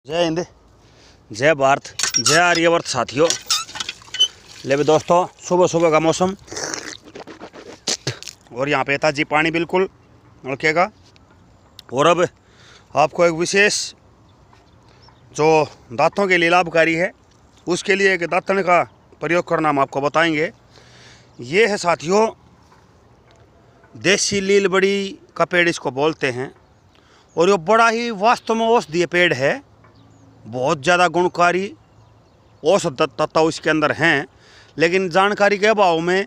जय हिंद, जय भारत, जय आर्यवर्त साथियों। ले भी दोस्तों, सुबह सुबह का मौसम और यहाँ पे ताजी पानी बिल्कुल नलके का। और अब आपको एक विशेष जो दांतों के लिए लाभकारी है उसके लिए एक दातन का प्रयोग करना हम आपको बताएंगे। ये है साथियों देसी लील बड़ी का पेड़ इसको बोलते हैं। और ये बड़ा ही वास्तव में औषधीय पेड़ है। बहुत ज़्यादा गुणकारी औषध तत्व इसके अंदर हैं, लेकिन जानकारी के अभाव में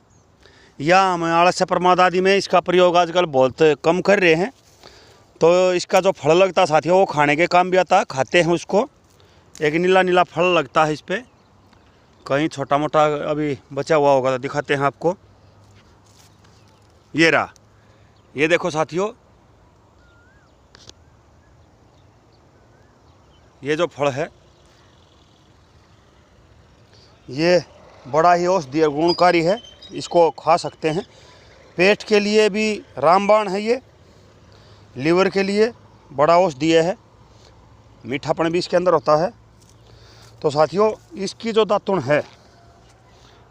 या हम आलस्य प्रमाद आदि में इसका प्रयोग आजकल बहुत कम कर रहे हैं। तो इसका जो फल लगता है साथियों वो खाने के काम भी आता है, खाते हैं उसको। एक नीला नीला फल लगता है इस पर, कहीं छोटा मोटा अभी बचा हुआ होगा तो दिखाते हैं आपको। ये रहा, ये देखो साथियों, ये जो फल है ये बड़ा ही औषधीय गुणकारी है, इसको खा सकते हैं। पेट के लिए भी रामबाण है, ये लीवर के लिए बड़ा औषधीय है, मीठापन भी इसके अंदर होता है। तो साथियों इसकी जो दातुन है,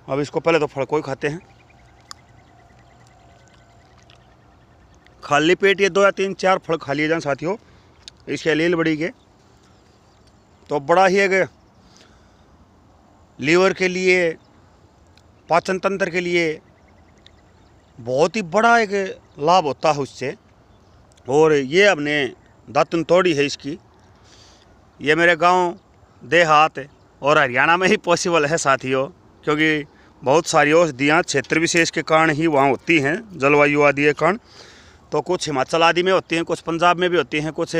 अब इसको पहले तो फल को ही खाते हैं। खाली पेट ये 2 या 3 4 फल खा लिए जाएं साथियों इसके लील बड़ी के, तो बड़ा ही एक लीवर के लिए, पाचन तंत्र के लिए बहुत ही बड़ा एक लाभ होता है उससे। और ये हमने दातुन तोड़ी है इसकी। ये मेरे गांव देहात और हरियाणा में ही पॉसिबल है साथियों, क्योंकि बहुत सारी औषधियाँ क्षेत्र विशेष के कारण ही वहाँ होती हैं, जलवायु आदि के कारण। तो कुछ हिमाचल आदि में होती हैं, कुछ पंजाब में भी होती हैं, कुछ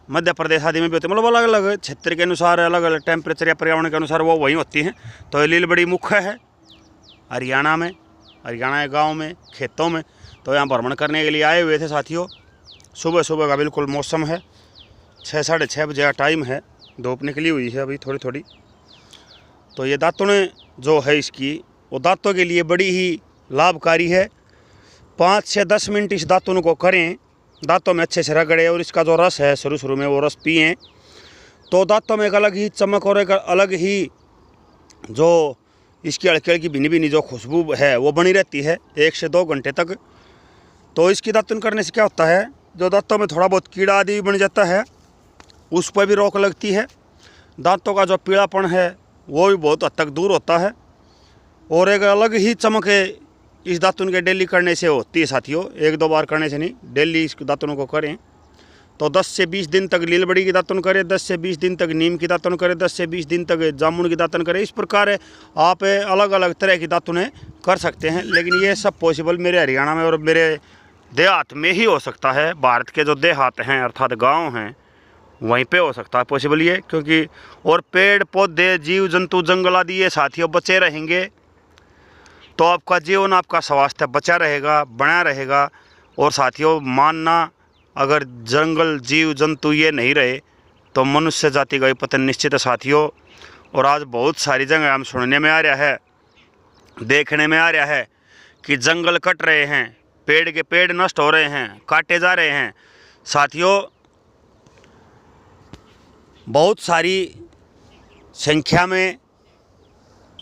मध्य प्रदेश आदि में भी होती है। मतलब अलग अलग क्षेत्र के अनुसार, अलग अलग टेम्परेचर या पर्यावरण के अनुसार वो वहीं होती हैं। तो ये लील बड़ी मुख्य है हरियाणा में, हरियाणा के गांव में, खेतों में। तो यहाँ भ्रमण करने के लिए आए हुए थे साथियों। सुबह सुबह का बिल्कुल मौसम है, 6 साढ़े 6 बजे का टाइम है, धूप निकली हुई है अभी थोड़ी थोड़ी। तो ये दातुन जो है इसकी, वो दांतों के लिए बड़ी ही लाभकारी है। 5 से 10 मिनट इस दातुन को करें, दांतों में अच्छे से रगड़े और इसका जो रस है शुरू शुरू में वो रस पिएं, तो दांतों में एक अलग ही चमक और एक अलग ही जो इसकी हल्की हल्की भीनी भीनी जो खुशबू है वो बनी रहती है 1 से 2 घंटे तक। तो इसकी दातुन करने से क्या होता है, जो दांतों में थोड़ा बहुत कीड़ा आदि भी बन जाता है उस पर भी रोक लगती है। दांतों का जो पीलापन है वो भी बहुत हद तक दूर होता है। और एक अलग ही चमक इस दातुन के डेली करने से होती है साथियों। 1-2 बार करने से नहीं, डेली इस दातुन को करें। तो 10 से 20 दिन तक लील बड़ी की दातुन करें, 10 से 20 दिन तक नीम की दातुन करें, 10 से 20 दिन तक जामुन की दातुन करें। इस प्रकार आप अलग अलग तरह की दातुनें कर सकते हैं। लेकिन ये सब पॉसिबल मेरे हरियाणा में और मेरे देहात में ही हो सकता है। भारत के जो देहात हैं अर्थात गाँव हैं वहीं पे हो सकता है पॉसिबल ये, क्योंकि और पेड़ पौधे जीव जंतु जंगल आदि ये साथियों बचे रहेंगे तो आपका जीवन, आपका स्वास्थ्य बचा रहेगा, बना रहेगा। और साथियों मानना, अगर जंगल जीव जंतु ये नहीं रहे तो मनुष्य जाति का भी पतन निश्चित है साथियों। और आज बहुत सारी जगह हम सुनने में आ रहा है, देखने में आ रहा है कि जंगल कट रहे हैं, पेड़ के पेड़ नष्ट हो रहे हैं, काटे जा रहे हैं साथियों। बहुत सारी संख्या में